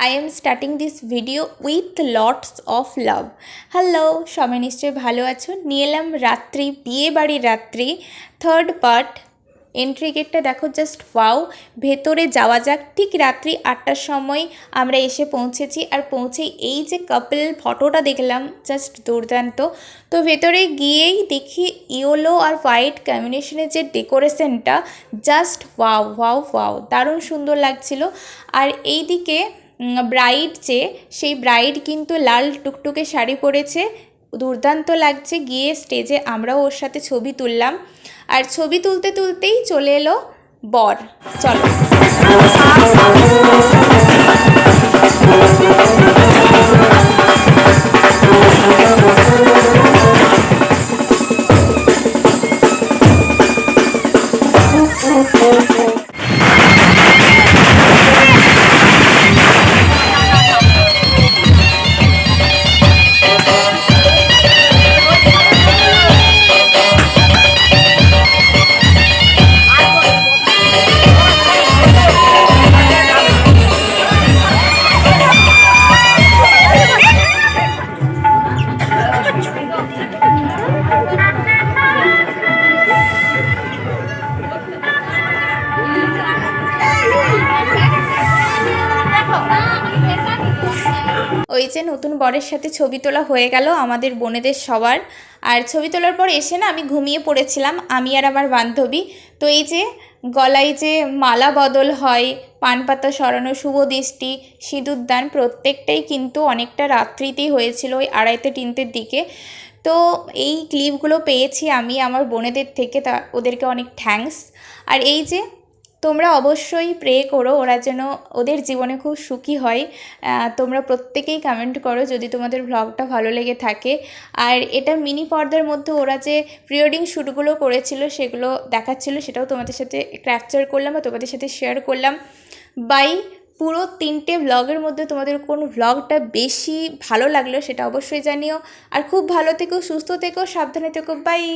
I am starting this video with lots of love. Hello, সবাই নিশ্চয়ই ভালো আছো। নিয়ে এলাম রাত্রি, বিয়ে বাড়ির রাত্রি থার্ড পার্ট। এন্ট্রি গেটটা দেখো, জাস্ট ওয়াও। ভেতরে যাওয়া যাক। ঠিক রাত্রি 8টার সময় আমরা এসে পৌঁছেছি, আর পৌঁছেই এই যে কাপল ফটোটা দেখলাম, জাস্ট দুর্দান্ত। তো ভেতরে গিয়েই দেখি ইয়েলো আর হোয়াইট কম্বিনেশনের যে ডেকোরেশনটা, জাস্ট ওয়াও ওয়াও ওয়াও, দারুণ সুন্দর লাগছিল। আর এই দিকে ব্রাইড সেই ব্রাইড কিন্তু লাল টুকটুকে শাড়ি পরেছে, দুর্দান্ত লাগছে। গিয়ে স্টেজে আমরাও ওর সাথে ছবি তুললাম, আর ছবি তুলতে তুলতেই চলে এলো বর। চলো। ওই যে নতুন বরের সাথে ছবি তোলা হয়ে গেল আমাদের বোনেদের সবার। আর ছবি তোলার পর এসে না আমি ঘুমিয়ে পড়েছিলাম, আমি আর আমার বান্ধবী। তো এই যে গলায় যে মালা বদল হয়, পান পাতা সরানো, শুভ দৃষ্টি, সিঁদুরদান, প্রত্যেকটাই কিন্তু অনেকটা রাত্রিতেই হয়েছিল, ওই 2:30-3টের দিকে। তো এই ক্লিপগুলো পেয়েছি আমি আমার বোনেদের থেকে, তা ওদেরকে অনেক থ্যাঙ্কস। আর এই যে তোমরা অবশ্যই প্রে করো ওরা যেন ওদের জীবনে খুব সুখী হয়। তোমরা প্রত্যেকেই কমেন্ট করো যদি তোমাদের ভ্লগটা ভালো লেগে থাকে। আর এটা মিনি পর্দার মধ্যে ওরা যে প্রি ওয়েডিং শ্যুটগুলো করেছিল সেগুলো দেখাচ্ছিল, সেটাও তোমাদের সাথে ক্যাপচার করলাম বা তোমাদের সাথে শেয়ার করলাম। বাই। পুরো 3টে ভ্লগের মধ্যে তোমাদের কোন ভ্লগটা বেশি ভালো লাগলো সেটা অবশ্যই জানিও। আর খুব ভালো থেকো, সুস্থ থেকো, সাবধানে থেকো। বাই।